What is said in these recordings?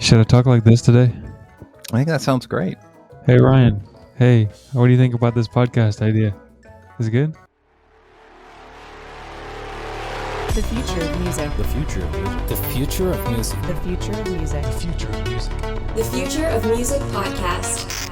Should I talk like this today? I think that sounds great. Hey, Ryan. Hey, what do you think about this podcast idea? Is it good? The future of music. The future of music. The future of music. The future of music. The future of music. The Future of Music podcast.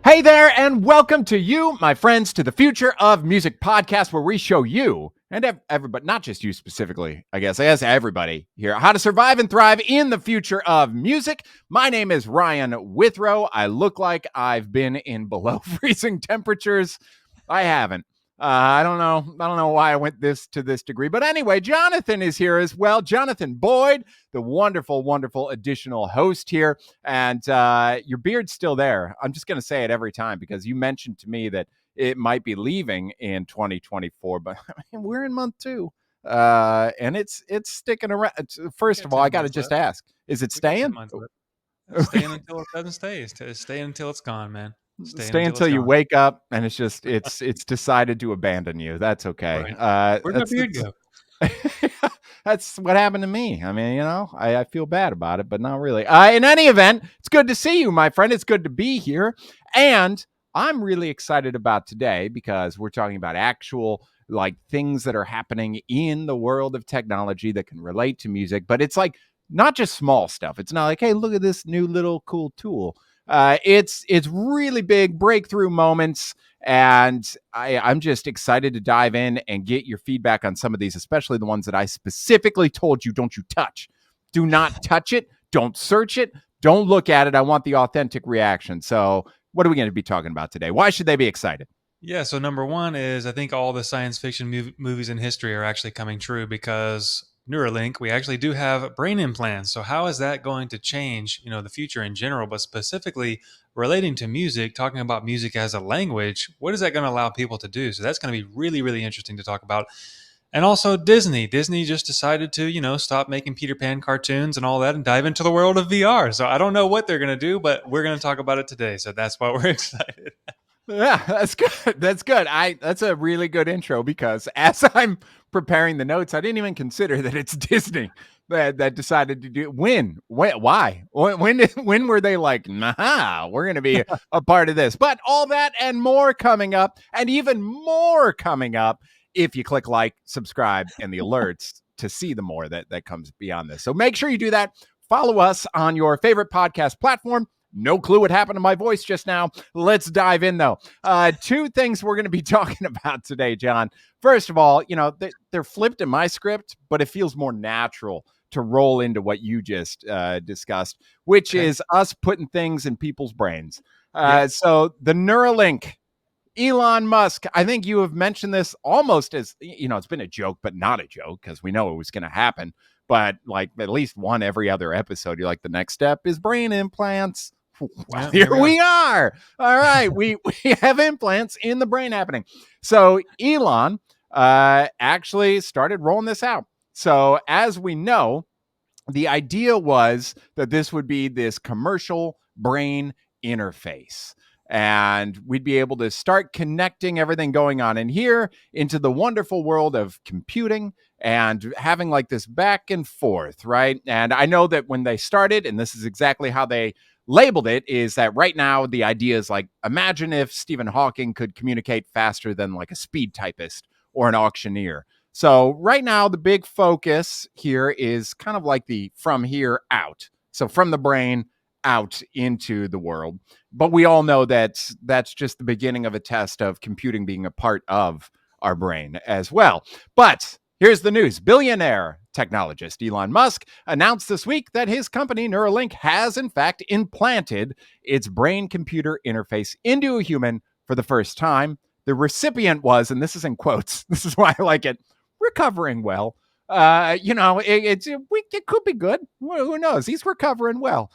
Hey there, and welcome to you, my friends, to the Future of Music podcast, where we show you and everybody, not just you specifically, I guess everybody here, how to survive and thrive in the future of music. My name is Ryan Withrow. I look like I've been in below freezing temperatures. I haven't. I don't know why I went to this degree. But anyway, Jonathan is here as well. Jonathan Boyd, the wonderful, wonderful additional host here. And your beard's still there. I'm just going to say it every time because you mentioned to me that it might be leaving in 2024. But I mean, we're in month 2. And it's sticking around. First of all, I got to just ask, is it staying? It's staying until it doesn't stay. It's staying until it's gone, man. Stay until you wake up and it's decided to abandon you. That's okay. Right. Where'd my beard go? That's what happened to me. I mean, I feel bad about it, but not really. In any event, it's good to see you, my friend. It's good to be here. And I'm really excited about today because we're talking about actual like things that are happening in the world of technology that can relate to music, but it's like not just small stuff. It's not like, hey, look at this new little cool tool. It's really big breakthrough moments, and I'm just excited to dive in and get your feedback on some of these, especially the ones that I specifically told you don't you touch. Do not touch it. Don't search it. Don't look at it. I want the authentic reaction. So what are we going to be talking about today? Why should they be excited? Yeah, so number one is I think all the science fiction movies in history are actually coming true because Neuralink, we actually do have brain implants. So how is that going to change, the future in general, but specifically relating to music, talking about music as a language, what is that going to allow people to do? So that's going to be really, really interesting to talk about. And also Disney just decided to, stop making Peter Pan cartoons and all that and dive into the world of VR. So I don't know what they're going to do, but we're going to talk about it today. So that's why we're excited. Yeah, that's good. That's good. That's a really good intro because as I'm preparing the notes, I didn't even consider that it's Disney that decided to do when, why, when were they like, nah, we're going to be a part of this, but all that and more coming up and even more coming up if you click like, subscribe and the alerts to see the more that comes beyond this. So make sure you do that. Follow us on your favorite podcast platform. No clue what happened to my voice just now. Let's dive in, though. 2 things we're going to be talking about today, John. First of all, they're flipped in my script, but it feels more natural to roll into what you just discussed, which is us putting things in people's brains. So the Neuralink, Elon Musk, I think you have mentioned this almost as, it's been a joke, but not a joke because we know it was going to happen. But like at least one every other episode, you're like, the next step is brain implants. Well, here we are. All right. we have implants in the brain happening. So Elon actually started rolling this out. So as we know, the idea was that this would be this commercial brain interface. And we'd be able to start connecting everything going on in here into the wonderful world of computing and having like this back and forth, right? And I know that when they started, and this is exactly how they labeled it, is that right now the idea is like, imagine if Stephen Hawking could communicate faster than like a speed typist or an auctioneer. So right now the big focus here is kind of like the from here out. So from the brain out into the world. But we all know that's just the beginning of a test of computing being a part of our brain as well. But here's the news. Billionaire technologist Elon Musk announced this week that his company Neuralink has in fact implanted its brain-computer interface into a human for the first time. The recipient was, and this is in quotes, this is why I like it, recovering well. It could be good. Who knows? He's recovering well.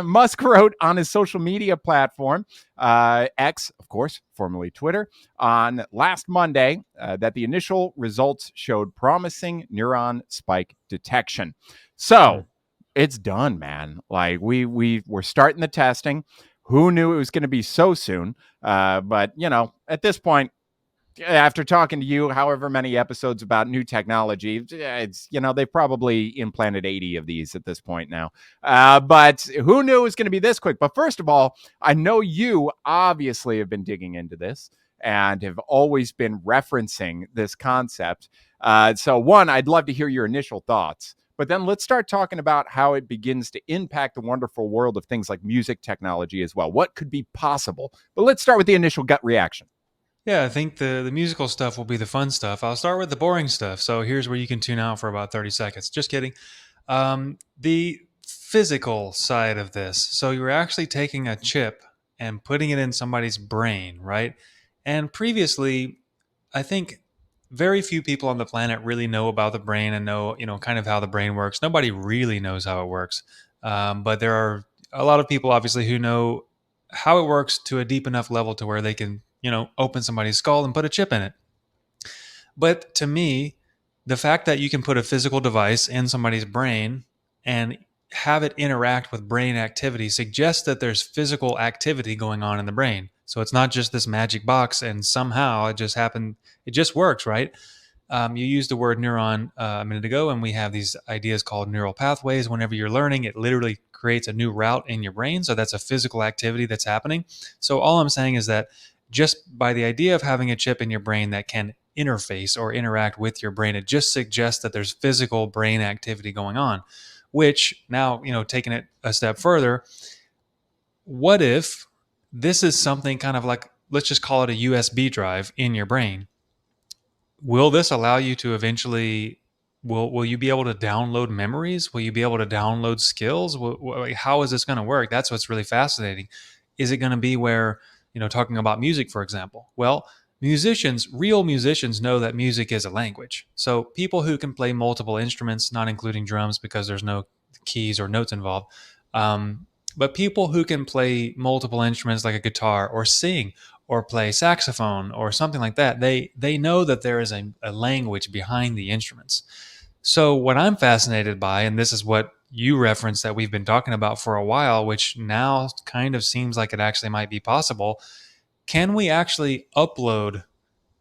Musk wrote on his social media platform, X, of course, formerly Twitter, on last Monday that the initial results showed promising neuron spike detection. So it's done, man. Like we're starting the testing. Who knew it was going to be so soon? But at this point, After talking to you, however many episodes about new technology, it's, they've probably implanted 80 of these at this point now. But who knew it was going to be this quick? But first of all, I know you obviously have been digging into this and have always been referencing this concept. So one, I'd love to hear your initial thoughts. But then let's start talking about how it begins to impact the wonderful world of things like music technology as well. What could be possible? But let's start with the initial gut reaction. Yeah, I think the musical stuff will be the fun stuff. I'll start with the boring stuff. So here's where you can tune out for about 30 seconds. Just kidding. The physical side of this. So you're actually taking a chip and putting it in somebody's brain, right? And previously, I think very few people on the planet really know about the brain and know, kind of how the brain works. Nobody really knows how it works. But there are a lot of people, obviously, who know how it works to a deep enough level to where they can, open somebody's skull and put a chip in it. But to me, the fact that you can put a physical device in somebody's brain and have it interact with brain activity suggests that there's physical activity going on in the brain. So it's not just this magic box and somehow it just happened, it just works, right? You used the word neuron a minute ago, and we have these ideas called neural pathways. Whenever you're learning, it literally creates a new route in your brain. So that's a physical activity that's happening. So all I'm saying is that just by the idea of having a chip in your brain that can interface or interact with your brain, it just suggests that there's physical brain activity going on. Which now, taking it a step further, what if this is something kind of like, let's just call it a USB drive in your brain? Will this allow you to eventually, will you be able to download memories? Will you be able to download skills? How is this going to work? That's what's really fascinating. Is it going to be where, talking about music, for example? Well, real musicians know that music is a language. So people who can play multiple instruments, not including drums because there's no keys or notes involved, but people who can play multiple instruments like a guitar or sing or play saxophone or something like that, they know that there is a language behind the instruments. So what I'm fascinated by, and this is what you referenced that we've been talking about for a while, which now kind of seems like it actually might be possible. Can we actually upload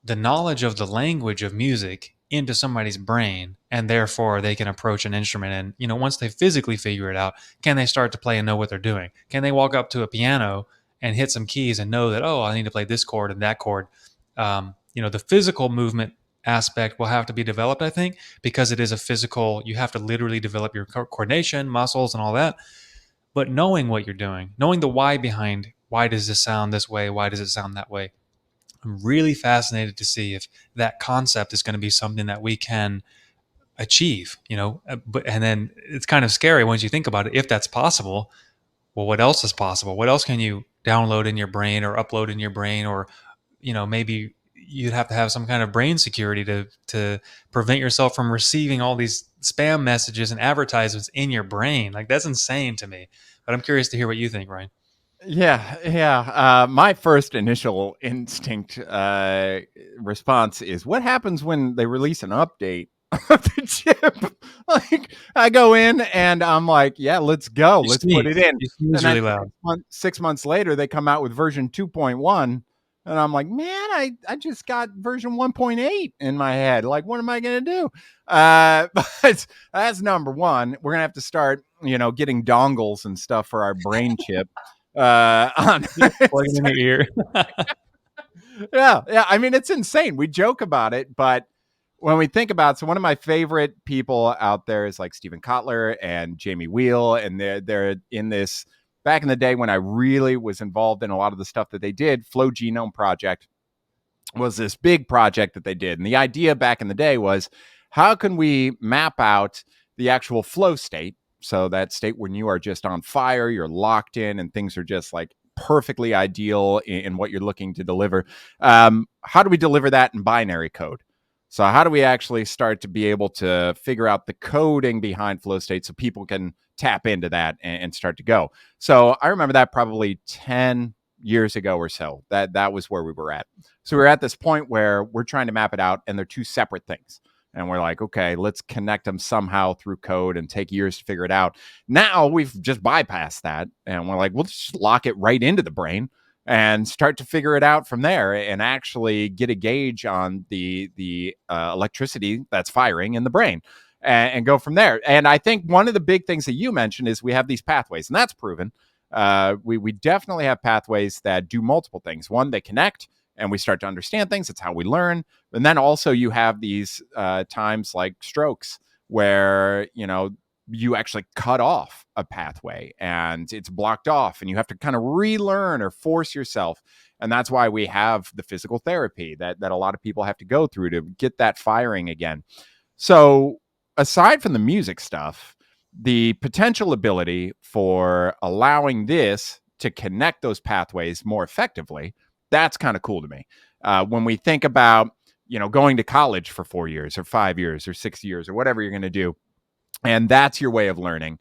the knowledge of the language of music into somebody's brain, and therefore they can approach an instrument, and once they physically figure it out, can they start to play and know what they're doing? Can they walk up to a piano and hit some keys and know that, oh, I need to play this chord and that chord? The physical movement aspect will have to be developed, I think, because it is a physical, you have to literally develop your coordination, muscles, and all that. But knowing what you're doing, knowing the why behind, why does this sound this way, why does it sound that way, I'm really fascinated to see if that concept is going to be something that we can achieve, and then it's kind of scary once you think about it. If that's possible, well, what else is possible? What else can you download in your brain or upload in your brain? Or, maybe you'd have to have some kind of brain security to prevent yourself from receiving all these spam messages and advertisements in your brain. Like, that's insane to me, but I'm curious to hear what you think, Ryan. Yeah. My first initial instinct response is, what happens when they release an update of the chip? Like, I go in and I'm like, yeah, let's go. Let's put it in. It's really loud. 6 months later, they come out with version 2.1. And I'm like, man, I just got version 1.8 in my head. Like, what am I going to do? But that's number one. We're going to have to start, getting dongles and stuff for our brain chip. On Plugging in your ear. yeah. I mean, it's insane. We joke about it, but when we think about it, so one of my favorite people out there is like Steven Kotler and Jamie Wheel, and they're in this. Back in the day when I really was involved in a lot of the stuff that they did, Flow Genome Project was this big project that they did. And the idea back in the day was, how can we map out the actual flow state? So that state when you are just on fire, you're locked in, and things are just like perfectly ideal in what you're looking to deliver. How do we deliver that in binary code? So how do we actually start to be able to figure out the coding behind flow state so people can tap into that and start to go? So I remember that probably 10 years ago or so, that was where we were at. So we're at this point where we're trying to map it out, and they're two separate things. And we're like, okay, let's connect them somehow through code and take years to figure it out. Now we've just bypassed that, and we're like, we'll just lock it right into the brain. and start to figure it out from there, and actually get a gauge on the electricity that's firing in the brain, and go from there. And I think one of the big things that you mentioned is we have these pathways, and that's proven. We definitely have pathways that do multiple things. One, they connect, and we start to understand things. It's how we learn. And then also you have these times like strokes where, you actually cut off a pathway and it's blocked off, and you have to kind of relearn or force yourself. And that's why we have the physical therapy that a lot of people have to go through to get that firing again. So aside from the music stuff, the potential ability for allowing this to connect those pathways more effectively, that's kind of cool to me. When we think about, going to college for 4 years or 5 years or 6 years or whatever you're going to do, and that's your way of learning,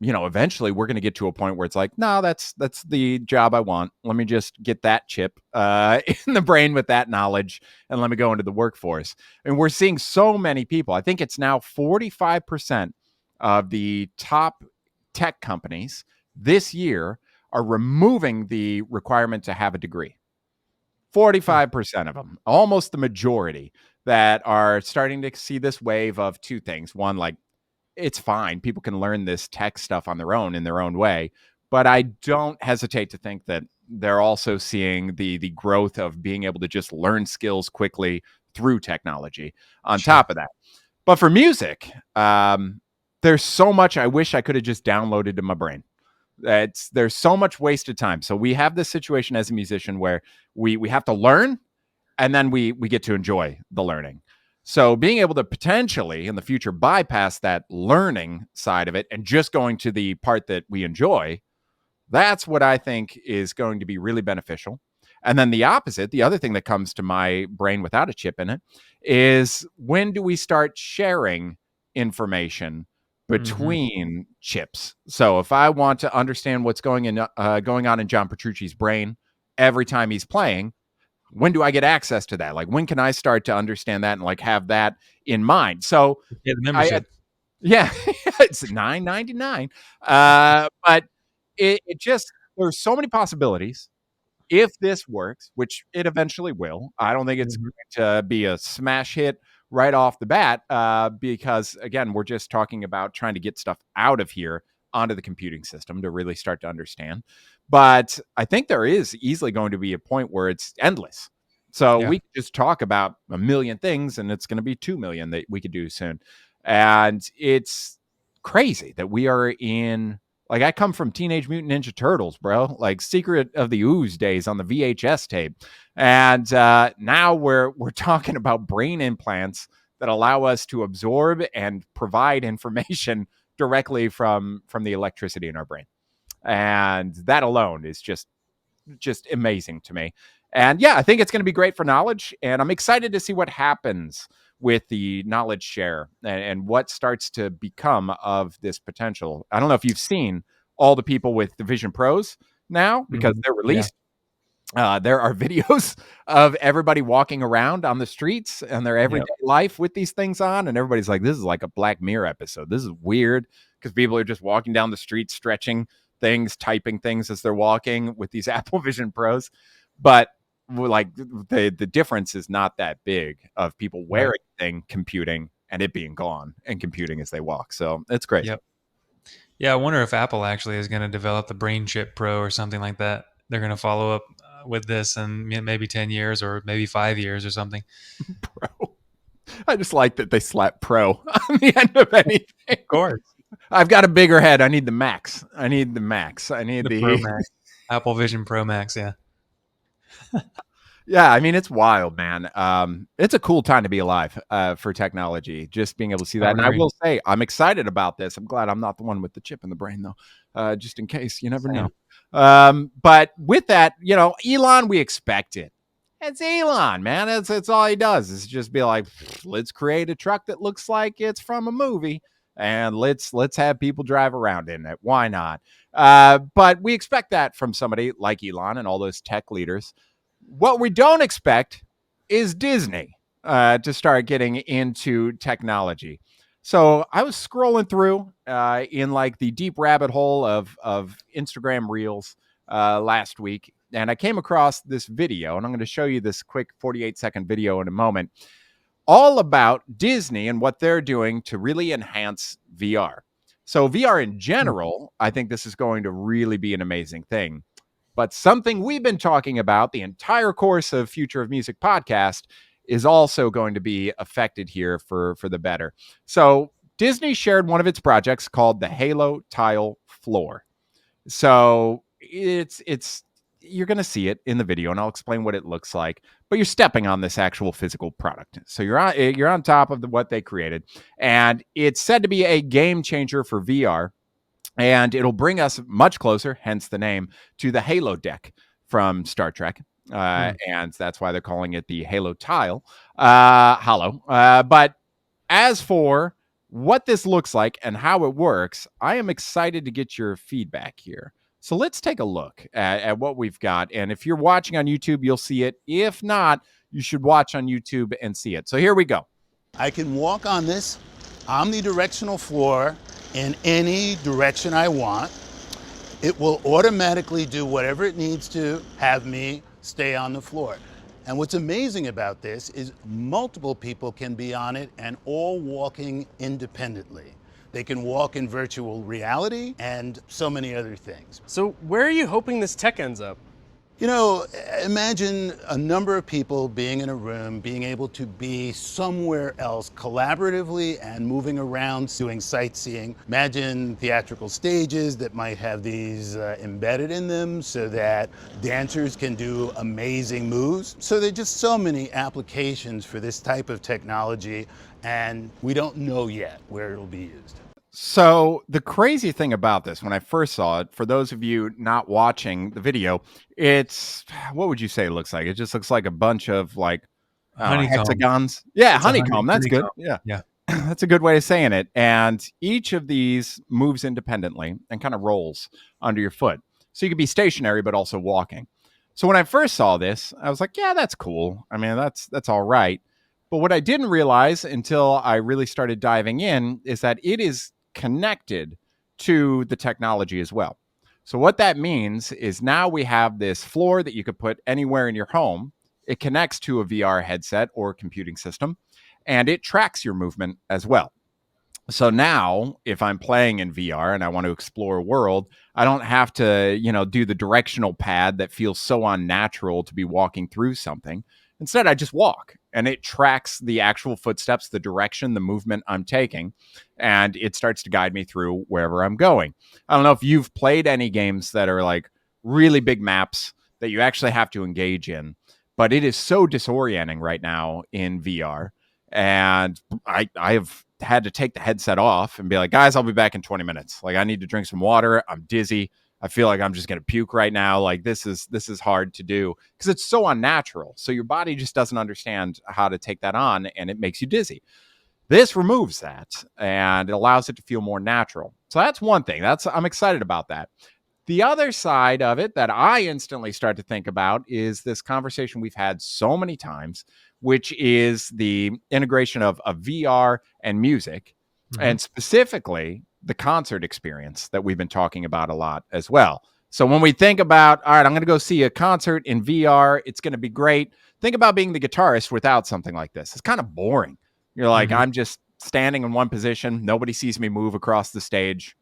eventually we're going to get to a point where it's like, no, that's the job I want. Let me just get that chip in the brain with that knowledge, and let me go into the workforce. And we're seeing so many people. I think it's now 45% of the top tech companies this year are removing the requirement to have a degree. 45% of them, almost the majority, that are starting to see this wave of two things. One, like, it's fine. People can learn this tech stuff on their own in their own way. But I don't hesitate to think that they're also seeing the growth of being able to just learn skills quickly through technology on Sure. top of that. But for music, there's so much I wish I could have just downloaded to my brain. There's so much wasted time. So we have this situation as a musician where we have to learn, and then we get to enjoy the learning. So being able to potentially in the future bypass that learning side of it and just going to the part that we enjoy, that's what I think is going to be really beneficial. And then the opposite, the other thing that comes to my brain without a chip in it, is when do we start sharing information between chips? So if I want to understand what's going on in John Petrucci's brain every time he's playing, when do I get access to that? Like, when can I start to understand that and like have that in mind? So Yeah, the I membership. yeah, it's $9.99. But it just, there's so many possibilities. If this works, which it eventually will, I don't think it's Mhm. going to be a smash hit right off the bat, because again, we're just talking about trying to get stuff out of here onto the computing system to really start to understand. But I think there is easily going to be a point where it's endless. So Yeah. we could just talk about a million things, and it's going to be 2 million that we could do soon. And it's crazy that we are in, like, I come from Teenage Mutant Ninja Turtles, bro. Like Secret of the Ooze days on the VHS tape, and now we're talking about brain implants that allow us to absorb and provide information directly from the electricity in our brain, and that alone is just amazing to me. And yeah, I think it's going to be great for knowledge, and I'm excited to see what happens with the knowledge share, and what starts to become of this potential. I don't know if you've seen all the people with the Vision Pros now, because Mhm. they're Yeah. released. There are videos of everybody walking around on the streets and their everyday Yep. life with these things on, and everybody's like, "This is like a Black Mirror episode. This is weird," because people are just walking down the street, stretching things, typing things as they're walking with these Apple Vision Pros. But like, the difference is not that big of people Right. wearing thing, computing, and it being gone, and computing as they walk. So it's crazy. Yep. Yeah, I wonder if Apple actually is going to develop the Brain Chip Pro or something like that. They're going to follow up with this in maybe 10 years or maybe 5 years or something. Pro. I just like that they slap pro on the end of anything. Of course. I've got a bigger head. I need the max. I need the max. I need The Pro the Max. Apple Vision Pro Max. Yeah. Yeah, I mean, it's wild, man. It's a cool time to be alive, for technology, just being able to see I that. would And I agree. will say, I'm excited about this. I'm glad I'm not the one with the chip in the brain, though, just in case. You never know. Same. But with that, Elon, we expect it. It's Elon, man. It's all he does is just be like, let's create a truck that looks like it's from a movie, and let's have people drive around in it. Why not? But we expect that from somebody like Elon and all those tech leaders. What we don't expect is Disney to start getting into technology. So I was scrolling through in like the deep rabbit hole of Instagram Reels last week, And I came across this video, and I'm going to show you this quick 48-second video in a moment, all about Disney and what they're doing to really enhance VR. So VR in general, I think this is going to really be an amazing thing. But something we've been talking about the entire course of Future of Music podcast is also going to be affected here for the better. So Disney shared one of its projects called the HoloTile floor. So it's you're going to see it in the video, and I'll explain what it looks like. But you're stepping on this actual physical product, so you're on top of what they created, and it's said to be a game changer for VR, and it'll bring us much closer, hence the name, to the Halo deck from Star Trek. And that's why they're calling it the HoloTile, Holo. But as for what this looks like and how it works, I am excited to get your feedback here. So let's take a look at what we've got. And if you're watching on YouTube, you'll see it. If not, you should watch on YouTube and see it. So here we go. I can walk on this omnidirectional floor in any direction I want. It will automatically do whatever it needs to have me stay on the floor. And what's amazing about this is multiple people can be on it and all walking independently. They can walk in virtual reality and so many other things. So where are you hoping this tech ends up? You know, imagine a number of people being in a room, being able to be somewhere else collaboratively and moving around, doing sightseeing. Imagine theatrical stages that might have these embedded in them so that dancers can do amazing moves. So there are just so many applications for this type of technology, and we don't know yet where it'll be used. So the crazy thing about this, when I first saw it, for those of you not watching the video, it's, what would you say it looks like? It just looks like a bunch of like hexagons. Yeah, It's honeycomb. That's honeycomb. good. Yeah. That's a good way of saying it. And each of these moves independently and kind of rolls under your foot. So you could be stationary, but also walking. So when I first saw this, I was like, yeah, that's cool. I mean, that's all right. But what I didn't realize until I really started diving in is that it is connected to the technology as well. So what that means is now we have this floor that you could put anywhere in your home. It connects to a VR headset or computing system, and it tracks your movement as well. So now if I'm playing in VR and I want to explore a world, I don't have to, do the directional pad that feels so unnatural to be walking through something. Instead, I just walk, and it tracks the actual footsteps, the direction, the movement I'm taking, and it starts to guide me through wherever I'm going. I don't know if you've played any games that are like really big maps that you actually have to engage in, but it is so disorienting right now in VR. And I have had to take the headset off and be like, guys, I'll be back in 20 minutes. Like, I need to drink some water. I'm dizzy. I feel like I'm just going to puke right now. Like, this is hard to do because it's so unnatural. So your body just doesn't understand how to take that on, and it makes you dizzy. This removes that, and it allows it to feel more natural. So that's one thing. I'm excited about that. The other side of it that I instantly start to think about is this conversation we've had so many times, which is the integration of VR and music, and specifically the concert experience that we've been talking about a lot as well. So when we think about, all right, I'm going to go see a concert in VR, it's going to be great. Think about being the guitarist without something like this. It's kind of boring. You're like, I'm just standing in one position. Nobody sees me move across the stage.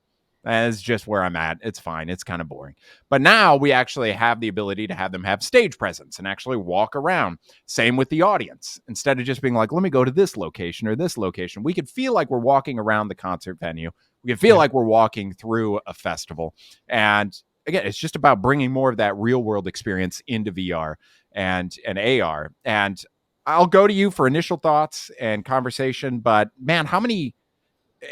That's just where I'm at. It's fine. It's kind of boring. But now we actually have the ability to have them have stage presence and actually walk around. Same with the audience. Instead of just being like, let me go to this location or this location, we could feel like we're walking around the concert venue. We can feel like we're walking through a festival. And again, it's just about bringing more of that real world experience into VR and AR. And I'll go to you for initial thoughts and conversation. But man, how many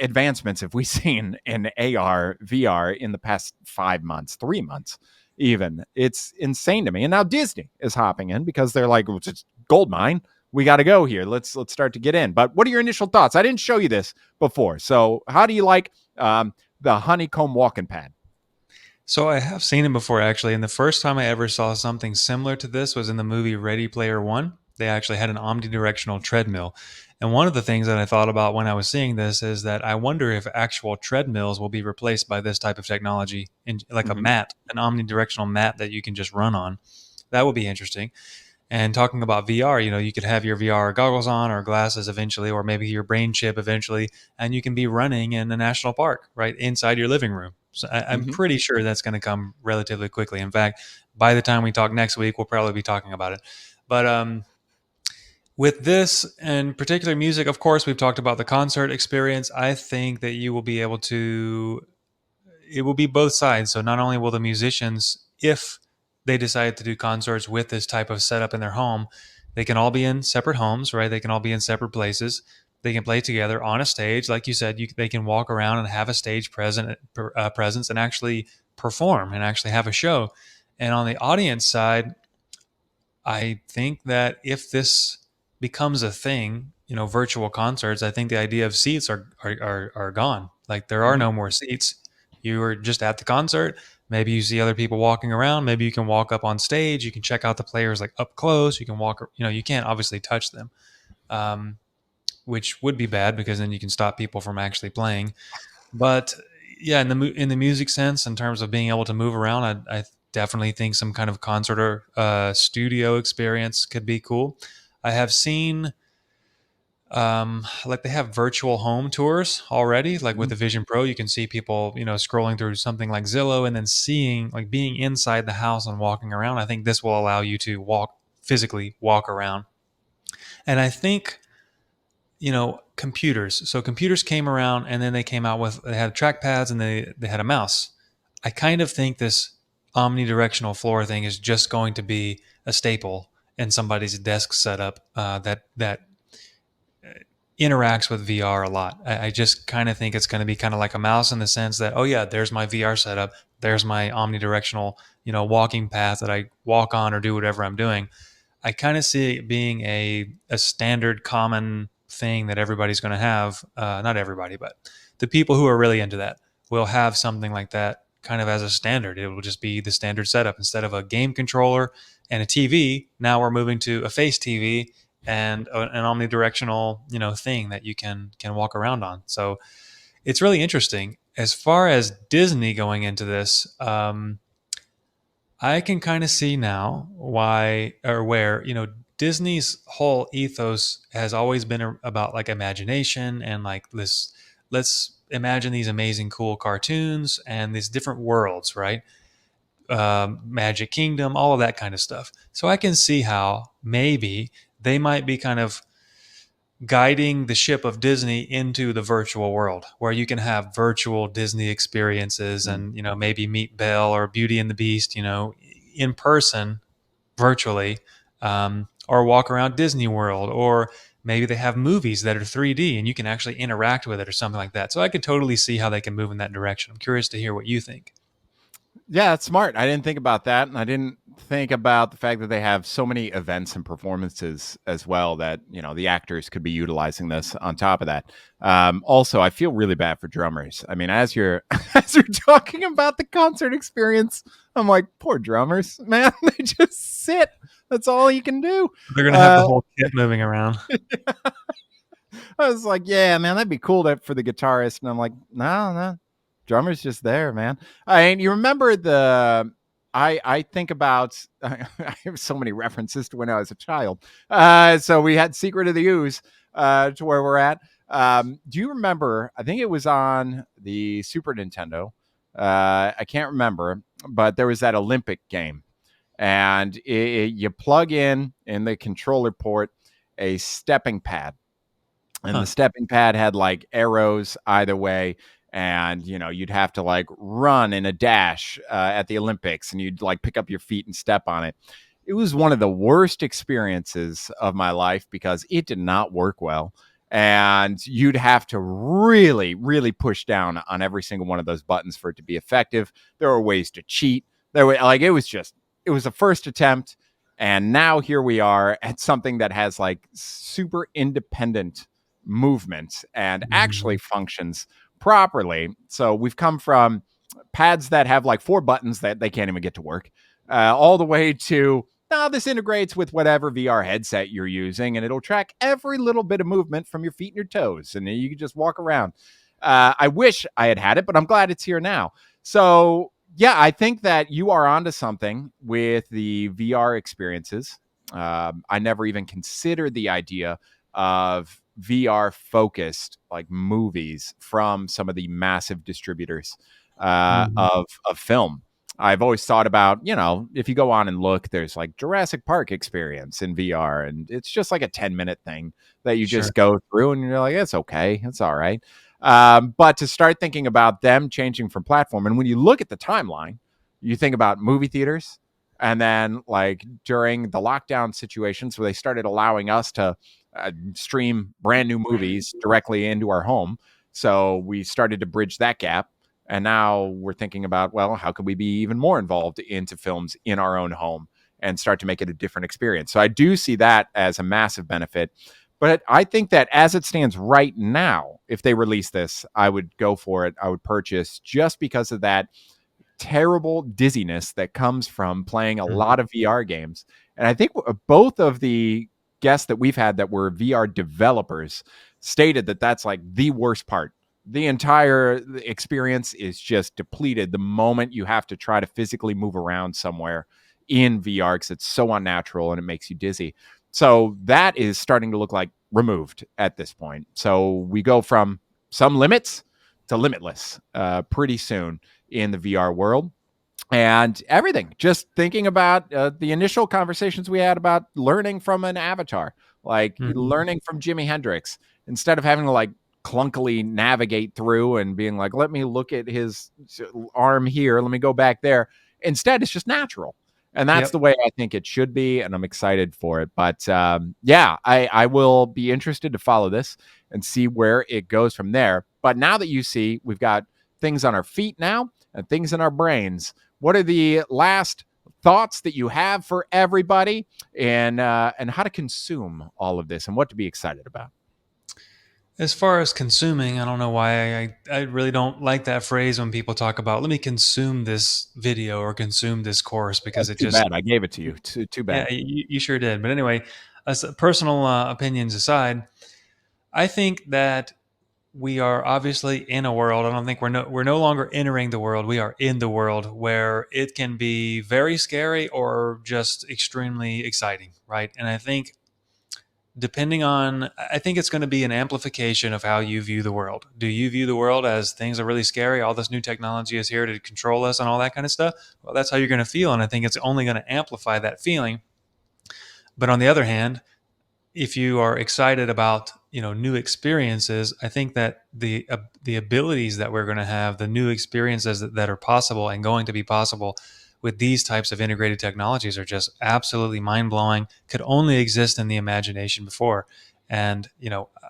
advancements have we seen in AR, VR in the past 5 months, 3 months even? It's insane to me. And now Disney is hopping in because they're like, well, it's gold mine. We got to go here. Let's start to get in. But what are your initial thoughts? I didn't show you this before. So how do you like the honeycomb walking pad? So I have seen it before, actually. And the first time I ever saw something similar to this was in the movie Ready Player One. they actually had an omnidirectional treadmill. And one of the things that I thought about when I was seeing this is that I wonder if actual treadmills will be replaced by this type of technology, in like a Mhm. mat, an omnidirectional mat that you can just run on. That would be interesting. And talking about VR, you could have your VR goggles on or glasses eventually, or maybe your brain chip eventually, and you can be running in a national park right inside your living room. So I'm Mhm. pretty sure that's going to come relatively quickly. In fact, by the time we talk next week, we'll probably be talking about it. But with this and particular music, of course, we've talked about the concert experience. I think that you will be able to it will be both sides. So not only will the musicians, if they decide to do concerts with this type of setup in their home, they can all be in separate homes, right? They can all be in separate places. They can play together on a stage, like you said. They can walk around and have a stage presence and actually perform and actually have a show. And on the audience side, I think that if this becomes a thing, virtual concerts, I think the idea of seats are gone. Like there are Mhm. no more seats. You are just at the concert. Maybe you see other people walking around. Maybe you can walk up on stage. You can check out the players like up close. You can walk. You can't obviously touch them, um, which would be bad because then you can stop people from actually playing. But yeah, in the music sense, in terms of being able to move around, I definitely think some kind of concert or studio experience could be cool. I have seen like they have virtual home tours already. Like with Mhm. the Vision Pro, you can see people scrolling through something like Zillow and then seeing like being inside the house and walking around. I think this will allow you to physically walk around, and I think computers. So computers came around and then they had trackpads and they had a mouse. I kind of think this omnidirectional floor thing is just going to be a staple in somebody's desk setup that interacts with VR a lot. I just kind of think it's going to be kind of like a mouse in the sense that, oh yeah, there's my VR setup. There's my omnidirectional, walking path that I walk on or do whatever I'm doing. I kind of see it being a standard common thing that everybody's going to have. Not everybody, but the people who are really into that will have something like that kind of as a standard. It will just be the standard setup instead of a game controller and a TV. Now we're moving to a face TV and an omnidirectional, thing that you can walk around on. So it's really interesting. As far as Disney going into this, I can kind of see now why or where, Disney's whole ethos has always been about like imagination and like this, let's imagine these amazing, cool cartoons and these different worlds, right? Magic Kingdom, all of that kind of stuff. So I can see how maybe they might be kind of guiding the ship of Disney into the virtual world where you can have virtual Disney experiences Mhm. and, maybe meet Belle or Beauty and the Beast, in person virtually, or walk around Disney World, or maybe they have movies that are 3D and you can actually interact with it or something like that. So I could totally see how they can move in that direction. I'm curious to hear what you think. Yeah, that's smart. I didn't think about that, and I didn't think about the fact that they have so many events and performances as well that the actors could be utilizing this on top of that. Also, I feel really bad for drummers. I mean, as you're as you're talking about the concert experience, I'm like, poor drummers, man. They just sit. That's all you can do. They're going to have the Uh, whole kit moving around. I was like, yeah, man, that'd be cool for the guitarist. And I'm like, no, no, drummer's just there, man. I mean, you remember I think about I have so many references to when I was a child. So we had Secret of the Ooze to where we're at. Do you remember? I think it was on the Super Nintendo. I can't remember, but there was that Olympic game, and you plug in the controller port a stepping pad, and the Huh. stepping pad had like arrows either way, and you'd have to like run in a dash at the Olympics, and you'd like pick up your feet and step on it. It was one of the worst experiences of my life because it did not work well, and you'd have to really really push down on every single one of those buttons for it to be effective. There were ways to cheat. There were like it was a first attempt, and now here we are at something that has like super independent movement and actually Mhm. functions properly. So we've come from pads that have like four buttons that they can't even get to work, all the way to no, this integrates with whatever VR headset you're using, and it'll track every little bit of movement from your feet and your toes, and you can just walk around. I wish I had it, but I'm glad it's here now. So yeah, I think that you are onto something with the VR experiences. I never even considered the idea of VR focused like movies from some of the massive distributors of film. I've always thought about, if you go on and look, there's like Jurassic Park experience in VR, and it's just like a 10-minute thing that you Sure. just go through and you're like, it's okay. It's all right. But to start thinking about them changing from platform, and when you look at the timeline, you think about movie theaters, and then like during the lockdown situations where they started allowing us to stream brand new movies directly into our home. So we started to bridge that gap. And now we're thinking about, well, how could we be even more involved into films in our own home and start to make it a different experience? So I do see that as a massive benefit. But I think that as it stands right now, if they release this, I would go for it. I would purchase just because of that terrible dizziness that comes from playing a lot of VR games. And I think both of the guests that we've had that were VR developers stated that that's like the worst part. The entire experience is just depleted the moment you have to try to physically move around somewhere in VR because it's so unnatural and it makes you dizzy. So that is starting to look like removed at this point. So we go from some limits to limitless pretty soon in the VR world. And everything, just thinking about the initial conversations we had about learning from an avatar, like learning from Jimi Hendrix, instead of having to like clunkily navigate through and being like, let me look at his arm here, let me go back there. Instead, it's just natural. And that's the way I think it should be. And I'm excited for it. But yeah, I will be interested to follow this and see where it goes from there. But now that you see, we've got things on our feet now and things in our brains. What are the last thoughts that you have for everybody, and how to consume all of this and what to be excited about? As far as consuming, I don't know why I really don't like that phrase when people talk about, let me consume this video or consume this course, because That's it too just, bad. I gave it to you. Too yeah, bad. you sure did. But anyway, personal opinions aside, I think that we are obviously in a world. I don't think we're no longer entering the world. We are in the world where it can be very scary or just extremely exciting, right? And I think I think it's going to be an amplification of how you view the world. Do you view the world as things are really scary, all this new technology is here to control us and all that kind of stuff? Well, that's how you're going to feel, and I think it's only going to amplify that feeling. But on the other hand, if you are excited about new experiences, I think that the abilities that we're going to have, the new experiences that are possible and going to be possible with these types of integrated technologies are just absolutely mind blowing. Could only exist in the imagination before. And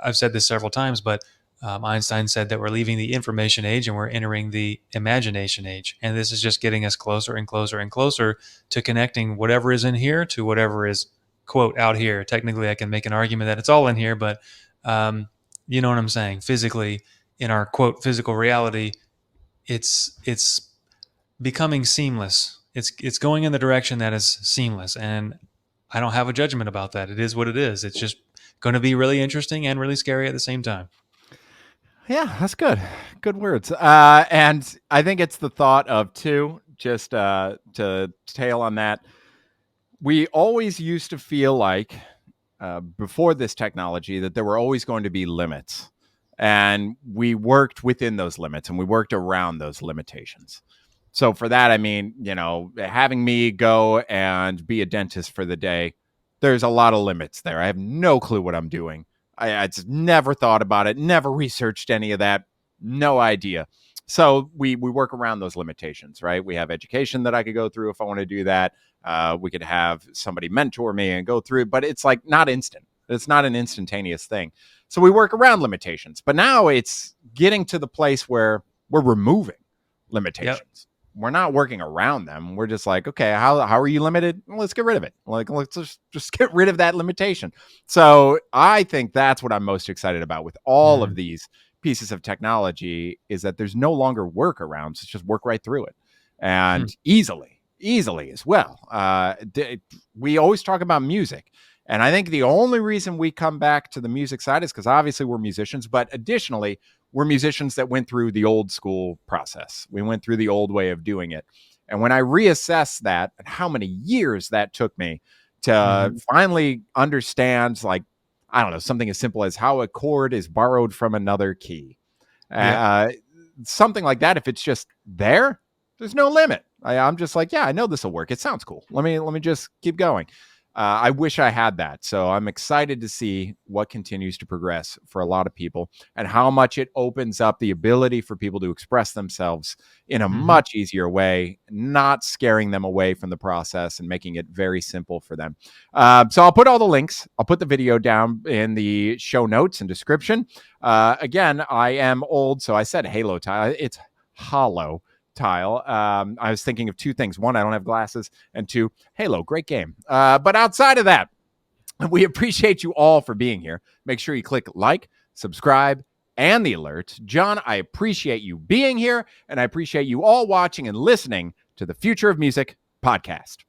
I've said this several times, but Einstein said that we're leaving the information age and we're entering the imagination age. And this is just getting us closer and closer and closer to connecting whatever is in here to whatever is, quote, out here. Technically, I can make an argument that it's all in here, but you know what I'm saying? Physically, in our, quote, physical reality, it's becoming seamless. It's going in the direction that is seamless, and I don't have a judgment about that. It is what it is. It's just going to be really interesting and really scary at the same time. Yeah, that's good. Good words. And I think it's the thought of too, just to tail on that. We always used to feel like before this technology that there were always going to be limits, and we worked within those limits and we worked around those limitations. So for that, I mean, having me go and be a dentist for the day, there's a lot of limits there. I have no clue what I'm doing. I just never thought about it, never researched any of that, no idea. So we work around those limitations, right? We have education that I could go through if I want to do that. We could have somebody mentor me and go through, but it's like not instant. It's not an instantaneous thing. So we work around limitations, but now it's getting to the place where we're removing limitations. Yep. We're not working around them. We're just like, okay, how are you limited? Well, let's get rid of it. Like, let's just get rid of that limitation. So I think that's what I'm most excited about with all of these pieces of technology, is that there's no longer workarounds. It's just work right through it and easily. easily as well. We always talk about music. And I think the only reason we come back to the music side is because obviously we're musicians, but additionally, we're musicians that went through the old school process. We went through the old way of doing it. And when I reassess that and how many years that took me to finally understand, like, I don't know, something as simple as how a chord is borrowed from another key. Something like that, if it's just there's no limit. I'm just like, yeah, I know this will work. It sounds cool. Let me just keep going. I wish I had that. So I'm excited to see what continues to progress for a lot of people and how much it opens up the ability for people to express themselves in a much easier way, not scaring them away from the process and making it very simple for them. So I'll put all the links. I'll put the video down in the show notes and description. Again, I am old, so I said HoloTile. It's hollow. Tile. I was thinking of two things. One, I don't have glasses, and two, Halo, great game. But outside of that, we appreciate you all for being here. Make sure you click like, subscribe, and the alert. John, I appreciate you being here, and I appreciate you all watching and listening to the Future of Music podcast.